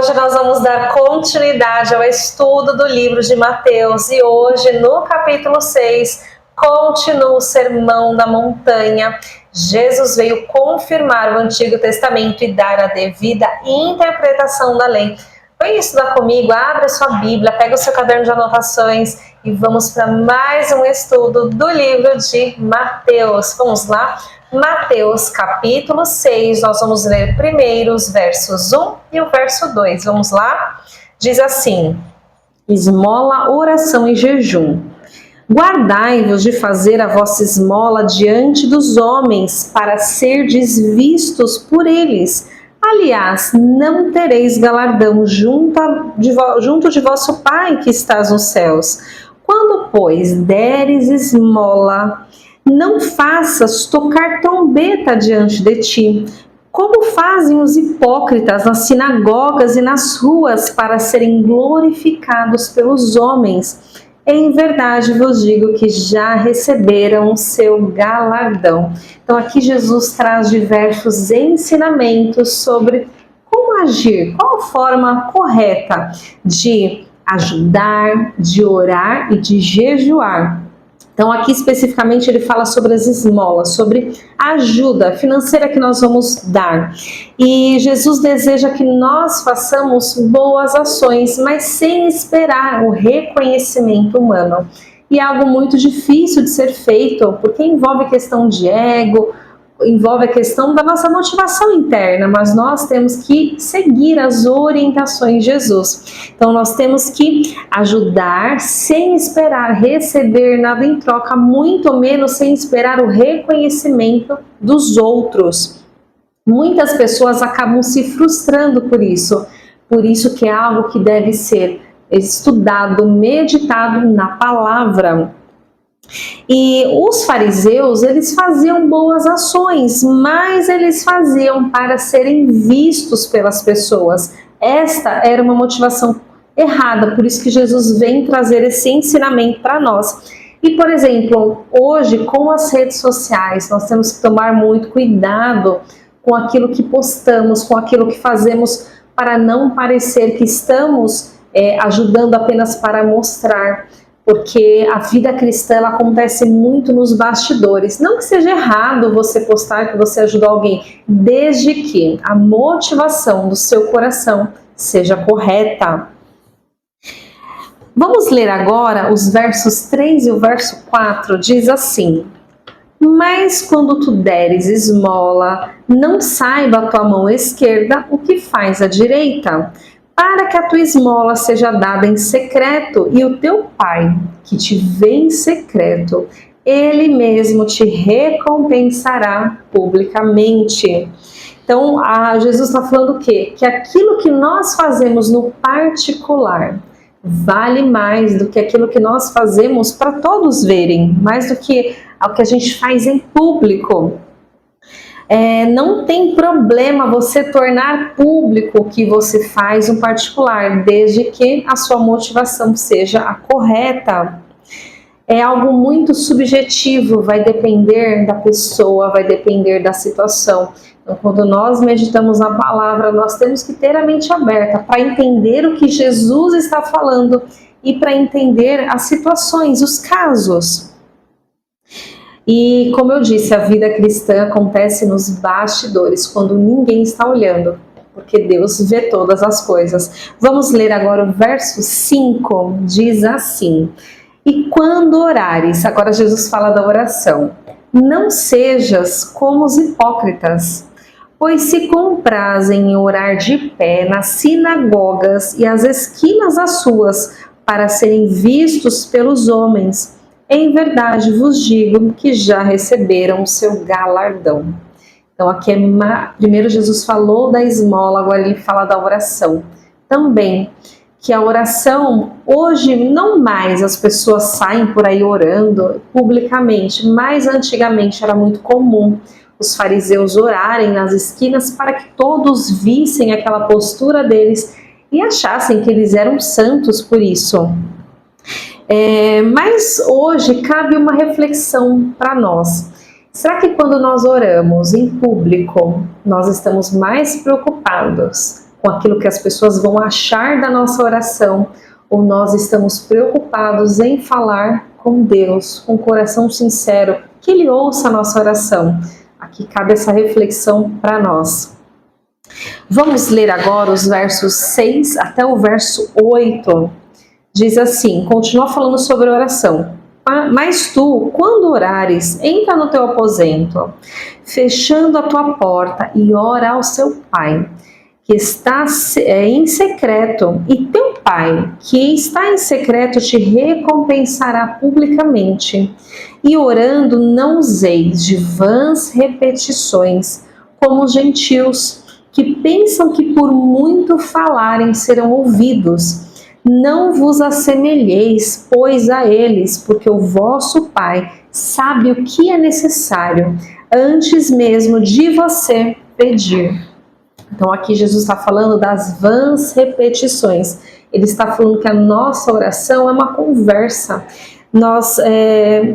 Hoje nós vamos dar continuidade ao estudo do livro de Mateus e hoje no capítulo 6 continua o Sermão da Montanha. Jesus veio confirmar o Antigo Testamento e dar a devida interpretação da lei. Vem estudar comigo, abre a sua Bíblia, pega o seu caderno de anotações e vamos para mais um estudo do livro de Mateus. Vamos lá? Mateus capítulo 6, nós vamos ler primeiro os versos 1 e o verso 2. Vamos lá? Diz assim: esmola, oração e jejum. Guardai-vos de fazer a vossa esmola diante dos homens, para serdes vistos por eles. Aliás, não tereis galardão junto de vosso Pai que estás nos céus. Quando, pois, deres esmola, não faças tocar trombeta diante de ti, como fazem os hipócritas nas sinagogas e nas ruas para serem glorificados pelos homens. Em verdade vos digo que já receberam o seu galardão. Então aqui Jesus traz diversos ensinamentos sobre como agir, qual a forma correta de ajudar, de orar e de jejuar. Então aqui especificamente ele fala sobre as esmolas, sobre a ajuda financeira que nós vamos dar. E Jesus deseja que nós façamos boas ações, mas sem esperar o reconhecimento humano. E é algo muito difícil de ser feito, porque envolve questão de ego, envolve a questão da nossa motivação interna, mas nós temos que seguir as orientações de Jesus. Então nós temos que ajudar sem esperar receber nada em troca, muito menos sem esperar o reconhecimento dos outros. Muitas pessoas acabam se frustrando por isso que é algo que deve ser estudado, meditado na palavra. E os fariseus, eles faziam boas ações, mas eles faziam para serem vistos pelas pessoas. Esta era uma motivação errada, por isso que Jesus vem trazer esse ensinamento para nós. E, por exemplo, hoje com as redes sociais, nós temos que tomar muito cuidado com aquilo que postamos, com aquilo que fazemos, para não parecer que estamos ajudando apenas para mostrar. Porque a vida cristã ela acontece muito nos bastidores. Não que seja errado você postar que você ajudou alguém, desde que a motivação do seu coração seja correta. Vamos ler agora os versos 3 e o verso 4, diz assim: mas quando tu deres esmola, não saiba a tua mão esquerda o que faz a direita, para que a tua esmola seja dada em secreto, e o teu Pai, que te vê em secreto, Ele mesmo te recompensará publicamente. Então, Jesus está falando o quê? Que aquilo que nós fazemos no particular vale mais do que aquilo que nós fazemos para todos verem, mais do que o que a gente faz em público. Não tem problema você tornar público o que você faz no particular, desde que a sua motivação seja a correta. É algo muito subjetivo, vai depender da pessoa, vai depender da situação. Então, quando nós meditamos na palavra, nós temos que ter a mente aberta para entender o que Jesus está falando e para entender as situações, os casos. E como eu disse, a vida cristã acontece nos bastidores, quando ninguém está olhando, porque Deus vê todas as coisas. Vamos ler agora o verso 5, diz assim: e quando orares, agora Jesus fala da oração, não sejas como os hipócritas, pois se comprazem em orar de pé nas sinagogas e às esquinas das ruas, para serem vistos pelos homens. Em verdade vos digo que já receberam o seu galardão. Então aqui primeiro Jesus falou da esmola, agora ele fala da oração. Também que a oração, hoje não mais as pessoas saem por aí orando publicamente, mas antigamente era muito comum os fariseus orarem nas esquinas para que todos vissem aquela postura deles e achassem que eles eram santos por isso. Mas hoje cabe uma reflexão para nós. Será que quando nós oramos em público, nós estamos mais preocupados com aquilo que as pessoas vão achar da nossa oração, ou nós estamos preocupados em falar com Deus, com o coração sincero, que Ele ouça a nossa oração. Aqui cabe essa reflexão para nós. Vamos ler agora os versos 6 até o verso 8. Diz assim, continua falando sobre oração. Mas tu, quando orares, entra no teu aposento, fechando a tua porta e ora ao seu Pai, que está em secreto, e teu Pai, que está em secreto, te recompensará publicamente. E orando, não useis de vãs repetições, como os gentios, que pensam que por muito falarem serão ouvidos. Não vos assemelheis, pois, a eles, porque o vosso Pai sabe o que é necessário, antes mesmo de você pedir. Então aqui Jesus está falando das vãs repetições. Ele está falando que a nossa oração é uma conversa. Nós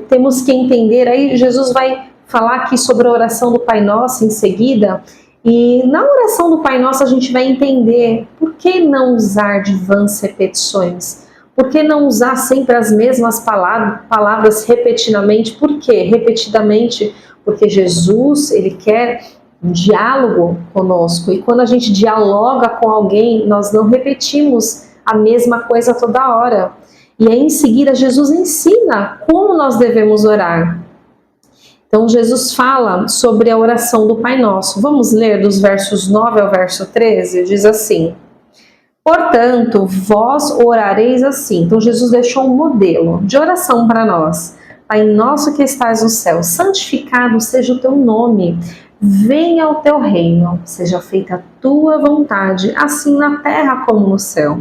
temos que entender, aí Jesus vai falar aqui sobre a oração do Pai Nosso em seguida, e na oração do Pai Nosso a gente vai entender por que não usar de vãs repetições, por que não usar sempre as mesmas palavras repetidamente. Por quê? Repetidamente, porque Jesus, Ele quer um diálogo conosco, e quando a gente dialoga com alguém, nós não repetimos a mesma coisa toda hora. E aí em seguida Jesus ensina como nós devemos orar. Então Jesus fala sobre a oração do Pai Nosso. Vamos ler dos versos 9 ao verso 13? Diz assim: portanto, vós orareis assim. Então Jesus deixou um modelo de oração para nós. Pai nosso que estás no céu, santificado seja o teu nome. Venha o teu reino, seja feita a tua vontade, assim na terra como no céu.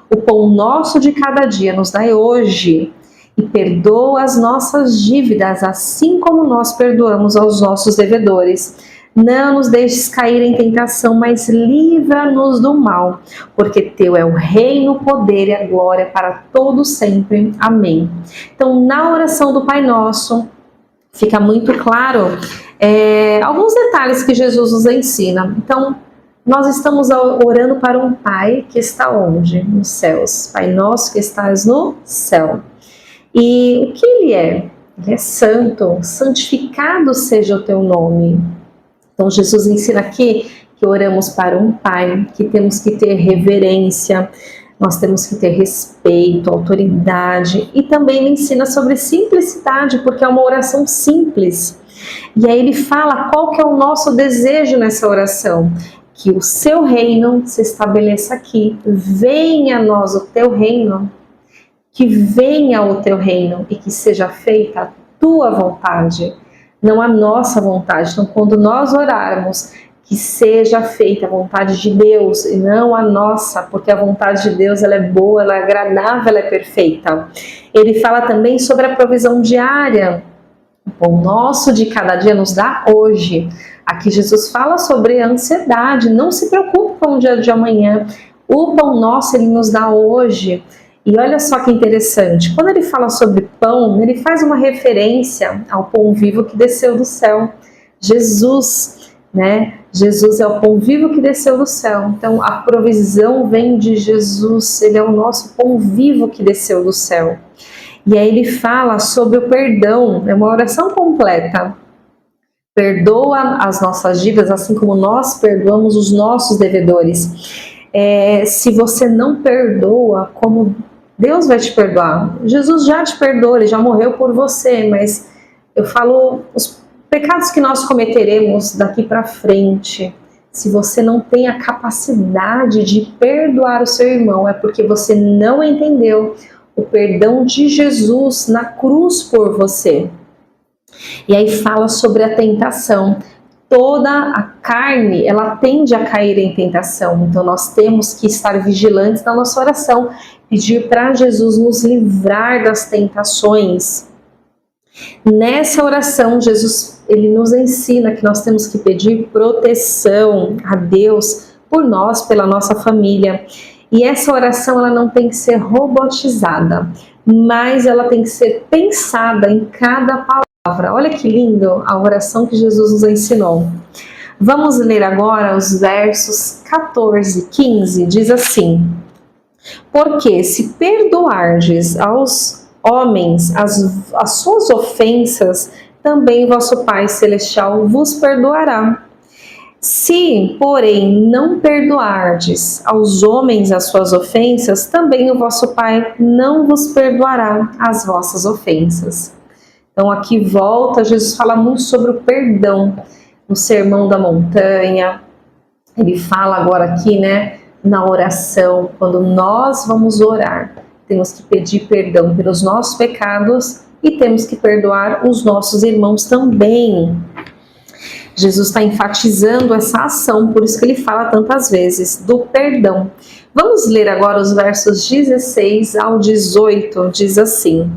O pão nosso de cada dia nos dai hoje. E perdoa as nossas dívidas, assim como nós perdoamos aos nossos devedores. Não nos deixes cair em tentação, mas livra-nos do mal, porque teu é o reino, o poder e a glória para todos sempre. Amém. Então, na oração do Pai Nosso, fica muito claro alguns detalhes que Jesus nos ensina. Então, nós estamos orando para um Pai que está onde? Nos céus. Pai Nosso que estás no céu. E o que Ele é? Ele é santo, santificado seja o teu nome. Então Jesus ensina aqui que oramos para um Pai, que temos que ter reverência, nós temos que ter respeito, autoridade, e também Ele ensina sobre simplicidade, porque é uma oração simples. E aí Ele fala qual que é o nosso desejo nessa oração: que o seu reino se estabeleça aqui, venha a nós o teu reino, que venha o teu reino e que seja feita a tua vontade, não a nossa vontade. Então, quando nós orarmos, que seja feita a vontade de Deus e não a nossa, porque a vontade de Deus ela é boa, ela é agradável, ela é perfeita. Ele fala também sobre a provisão diária. O pão nosso de cada dia nos dá hoje. Aqui Jesus fala sobre a ansiedade. Não se preocupe com o dia de amanhã. O pão nosso Ele nos dá hoje. E olha só que interessante, quando ele fala sobre pão, ele faz uma referência ao pão vivo que desceu do céu. Jesus, né? Jesus é o pão vivo que desceu do céu. Então a provisão vem de Jesus, Ele é o nosso pão vivo que desceu do céu. E aí ele fala sobre o perdão, é uma oração completa. Perdoa as nossas dívidas, assim como nós perdoamos os nossos devedores. Se você não perdoa, como Deus vai te perdoar? Jesus já te perdoou, Ele já morreu por você, mas eu falo os pecados que nós cometeremos daqui para frente. Se você não tem a capacidade de perdoar o seu irmão, é porque você não entendeu o perdão de Jesus na cruz por você. E aí fala sobre a tentação. Toda a carne, ela tende a cair em tentação. Então nós temos que estar vigilantes na nossa oração, pedir para Jesus nos livrar das tentações. Nessa oração, Jesus ele nos ensina que nós temos que pedir proteção a Deus por nós, pela nossa família. E essa oração ela não tem que ser robotizada, mas ela tem que ser pensada em cada palavra. Olha que lindo a oração que Jesus nos ensinou. Vamos ler agora os versos 14 e 15, diz assim: porque se perdoardes aos homens as suas ofensas, também vosso Pai Celestial vos perdoará. Se, porém, não perdoardes aos homens as suas ofensas, também o vosso Pai não vos perdoará as vossas ofensas. Então aqui volta, Jesus fala muito sobre o perdão no Sermão da Montanha. Ele fala agora aqui, né, na oração, quando nós vamos orar, temos que pedir perdão pelos nossos pecados e temos que perdoar os nossos irmãos também. Jesus está enfatizando essa ação, por isso que ele fala tantas vezes do perdão. Vamos ler agora os versos 16 ao 18, diz assim: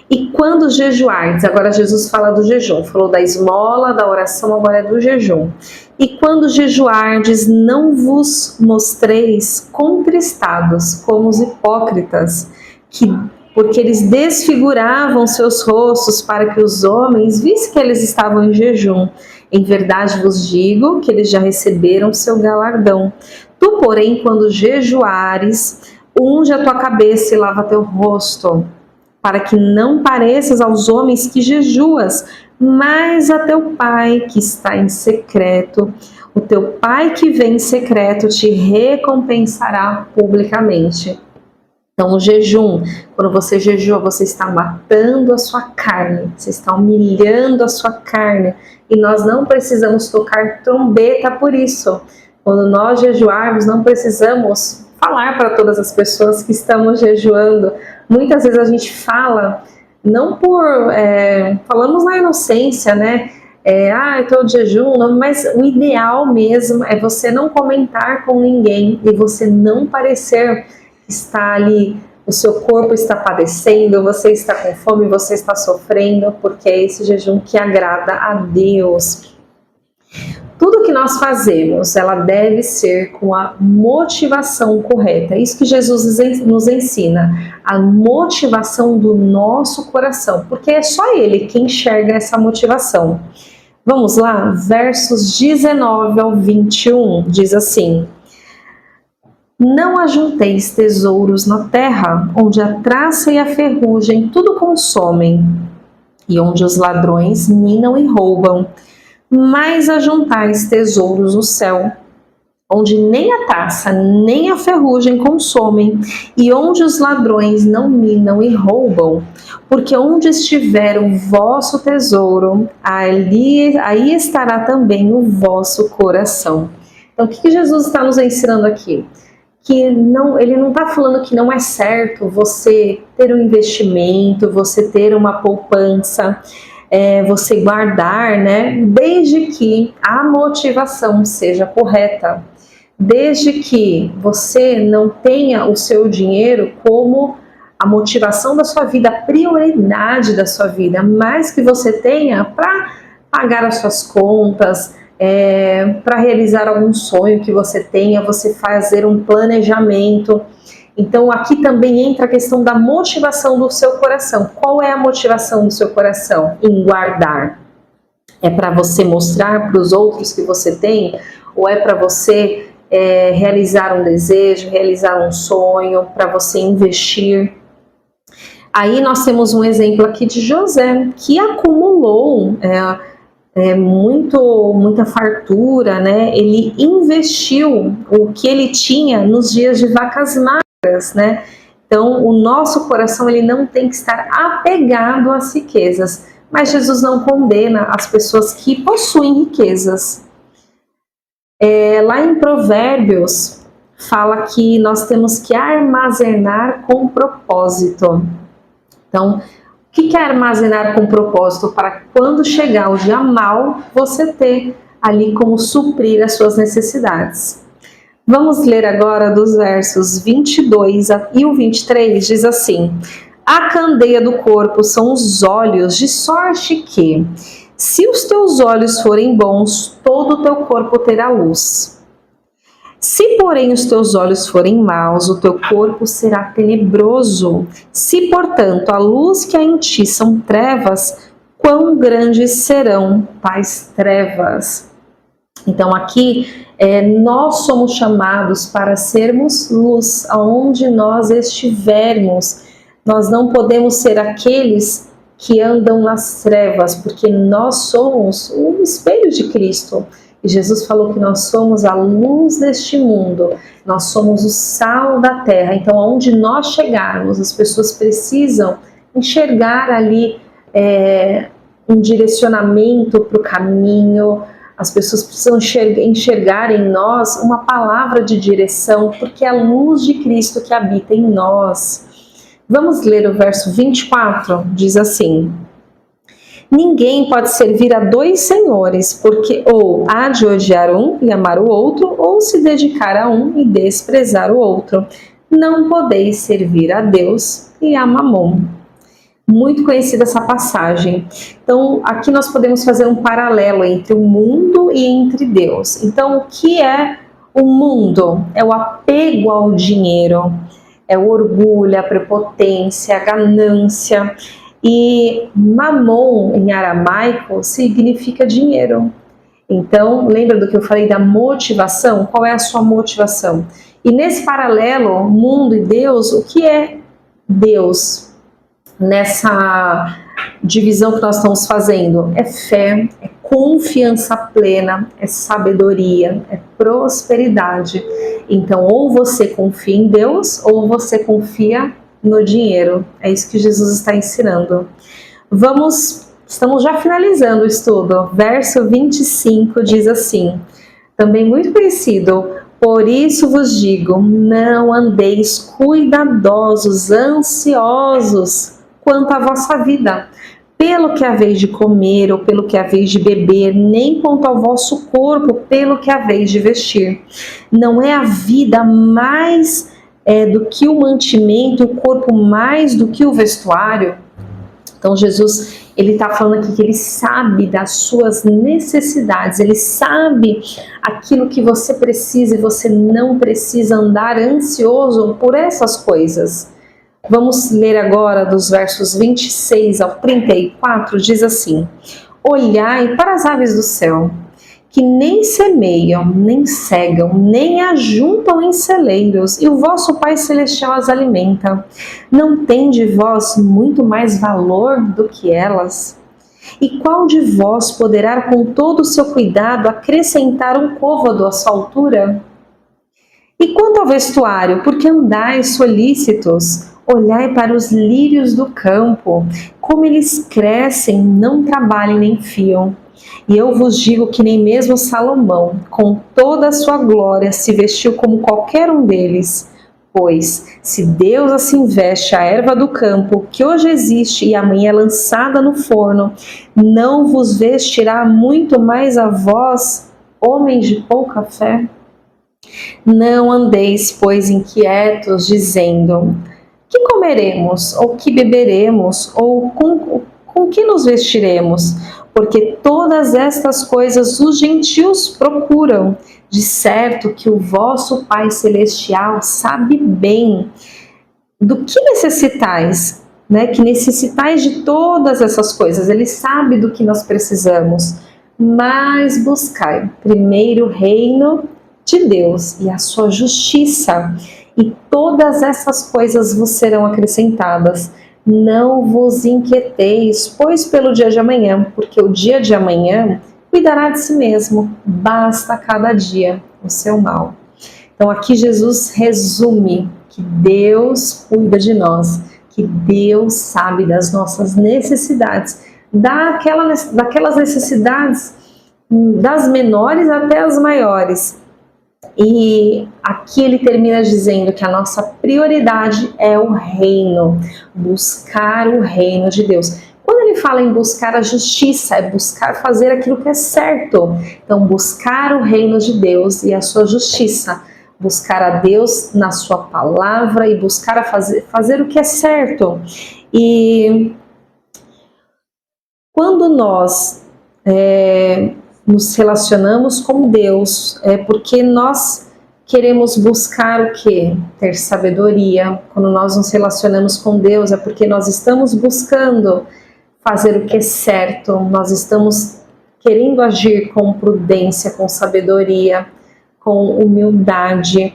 e quando jejuardes, agora Jesus fala do jejum, falou da esmola, da oração, agora é do jejum. E quando jejuardes, não vos mostreis contristados, como os hipócritas, porque eles desfiguravam seus rostos para que os homens vissem que eles estavam em jejum. Em verdade vos digo que eles já receberam seu galardão. Tu, porém, quando jejuares, unge a tua cabeça e lava teu rosto, para que não pareças aos homens que jejuas, mas a teu Pai que está em secreto. O teu Pai que vem em secreto te recompensará publicamente. Então, o jejum, quando você jejua, você está matando a sua carne, você está humilhando a sua carne, e nós não precisamos tocar trombeta por isso. Quando nós jejuarmos, não precisamos falar para todas as pessoas que estamos jejuando. Muitas vezes a gente fala, não por... falamos na inocência, né? Estou de jejum, não, mas o ideal mesmo é você não comentar com ninguém e você não parecer que está ali, o seu corpo está padecendo, você está com fome, você está sofrendo, porque é esse jejum que agrada a Deus. Tudo que nós fazemos, ela deve ser com a motivação correta. É isso que Jesus nos ensina, a motivação do nosso coração, porque é só Ele que enxerga essa motivação. Vamos lá, versos 19 ao 21, diz assim: não ajunteis tesouros na terra, onde a traça e a ferrugem tudo consomem, e onde os ladrões minam e roubam. Mas ajuntais tesouros no céu, onde nem a traça nem a ferrugem consomem, e onde os ladrões não minam e roubam. Porque onde estiver o vosso tesouro, aí estará também o vosso coração. Então, o que Jesus está nos ensinando aqui? Que ele não está falando que não é certo você ter um investimento, você ter uma poupança, você guardar, né? Desde que a motivação seja correta, desde que você não tenha o seu dinheiro como a motivação da sua vida, a prioridade da sua vida, mas que você tenha para pagar as suas contas, para realizar algum sonho que você tenha, você fazer um planejamento. Então aqui também entra a questão da motivação do seu coração. Qual é a motivação do seu coração em guardar? É para você mostrar para os outros que você tem? Ou é para você realizar um desejo, realizar um sonho, para você investir? Aí nós temos um exemplo aqui de José, que acumulou muita fartura, né? Ele investiu o que ele tinha nos dias de vacas magras, né? Então, o nosso coração, ele não tem que estar apegado às riquezas, mas Jesus não condena as pessoas que possuem riquezas. Lá em Provérbios, fala que nós temos que armazenar com propósito. Então, o que é armazenar com propósito? Para quando chegar o dia mau, você ter ali como suprir as suas necessidades. Vamos ler agora dos versos 22 e o 23, diz assim: a candeia do corpo são os olhos, de sorte que, se os teus olhos forem bons, todo o teu corpo terá luz. Se, porém, os teus olhos forem maus, o teu corpo será tenebroso. Se, portanto, a luz que há em ti são trevas, quão grandes serão tais trevas? Então aqui nós somos chamados para sermos luz aonde nós estivermos. Nós não podemos ser aqueles que andam nas trevas, porque nós somos o espelho de Cristo. E Jesus falou que nós somos a luz deste mundo, nós somos o sal da terra. Então, aonde nós chegarmos, as pessoas precisam enxergar ali um direcionamento para o caminho. As pessoas precisam enxergar em nós uma palavra de direção, porque é a luz de Cristo que habita em nós. Vamos ler o verso 24, diz assim: ninguém pode servir a dois senhores, porque ou há de odiar um e amar o outro, ou se dedicar a um e desprezar o outro. Não podeis servir a Deus e a Mamon. Muito conhecida essa passagem. Então, aqui nós podemos fazer um paralelo entre o mundo e entre Deus. Então, o que é o mundo? É o apego ao dinheiro, é o orgulho, a prepotência, a ganância. E Mamon, em aramaico, significa dinheiro. Então, lembra do que eu falei da motivação? Qual é a sua motivação? E nesse paralelo, mundo e Deus, o que é Deus? Nessa divisão que nós estamos fazendo, é fé, é confiança plena, é sabedoria, é prosperidade. Então, ou você confia em Deus, ou você confia no dinheiro. É isso que Jesus está ensinando. Estamos já finalizando o estudo. Verso 25 diz assim, também muito conhecido: por isso vos digo, não andeis cuidadosos, ansiosos quanto à vossa vida, pelo que haveis de comer ou pelo que haveis de beber, nem quanto ao vosso corpo, pelo que haveis de vestir. Não é a vida mais do que o mantimento, o corpo mais do que o vestuário? Então Jesus, ele está falando aqui que ele sabe das suas necessidades, ele sabe aquilo que você precisa e você não precisa andar ansioso por essas coisas. Vamos ler agora dos versos 26 ao 34, diz assim: olhai para as aves do céu, que nem semeiam, nem cegam, nem ajuntam em celeiros, e o vosso Pai Celestial as alimenta. Não tendes vós muito mais valor do que elas? E qual de vós poderá, com todo o seu cuidado, acrescentar um côvado à sua altura? E quanto ao vestuário, por que andais solícitos? Olhai para os lírios do campo, como eles crescem, não trabalham nem fiam. E eu vos digo que nem mesmo Salomão, com toda a sua glória, se vestiu como qualquer um deles. Pois, se Deus assim veste a erva do campo, que hoje existe e amanhã é lançada no forno, não vos vestirá muito mais a vós, homens de pouca fé? Não andeis, pois, inquietos, dizendo: que comeremos, ou que beberemos, ou com que nos vestiremos? Porque todas estas coisas os gentios procuram. De certo que o vosso Pai Celestial sabe bem do que necessitais, né? Que necessitais de todas essas coisas. Ele sabe do que nós precisamos. Mas buscai primeiro o reino de Deus e a sua justiça, e todas essas coisas vos serão acrescentadas. Não vos inquieteis, pois pelo dia de amanhã, porque o dia de amanhã cuidará de si mesmo, basta cada dia o seu mal. Então aqui Jesus resume que Deus cuida de nós, que Deus sabe das nossas necessidades, daquelas necessidades, das menores até as maiores. E aqui ele termina dizendo que a nossa prioridade é o reino, buscar o reino de Deus. Quando ele fala em buscar a justiça, é buscar fazer aquilo que é certo. Então, buscar o reino de Deus e a sua justiça, buscar a Deus na sua palavra e buscar a fazer o que é certo. E quando nós nos relacionamos com Deus, é porque nós queremos buscar o quê? Ter sabedoria. Quando nós nos relacionamos com Deus, é porque nós estamos buscando fazer o que é certo, nós estamos querendo agir com prudência, com sabedoria, com humildade.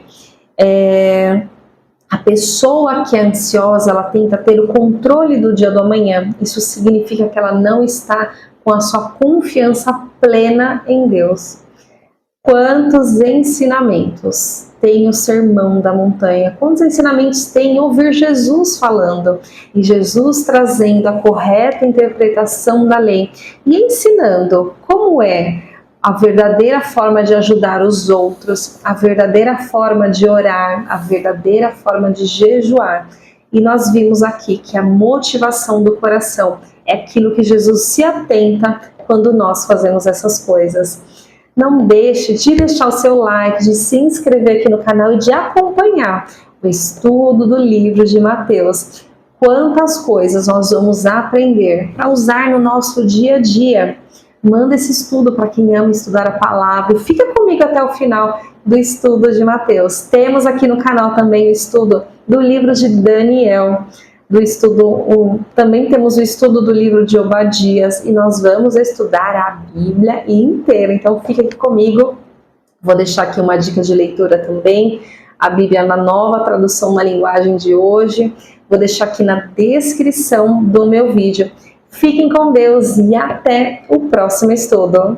A pessoa que é ansiosa, ela tenta ter o controle do dia do amanhã. Isso significa que ela não está com a sua confiança plena em Deus. Quantos ensinamentos tem o Sermão da Montanha? Quantos ensinamentos tem ouvir Jesus falando? E Jesus trazendo a correta interpretação da lei e ensinando como é a verdadeira forma de ajudar os outros, a verdadeira forma de orar, a verdadeira forma de jejuar. E nós vimos aqui que a motivação do coração é aquilo que Jesus se atenta quando nós fazemos essas coisas. Não deixe de deixar o seu like, de se inscrever aqui no canal e de acompanhar o estudo do livro de Mateus. Quantas coisas nós vamos aprender para usar no nosso dia a dia. Manda esse estudo para quem ama estudar a palavra e fica comigo até o final do estudo de Mateus. Temos aqui no canal também o estudo do livro de Daniel, também temos o estudo do livro de Obadias e nós vamos estudar a Bíblia inteira. Então fica aqui comigo, vou deixar aqui uma dica de leitura também, a Bíblia na nova tradução na linguagem de hoje, vou deixar aqui na descrição do meu vídeo. Fiquem com Deus e até o próximo estudo.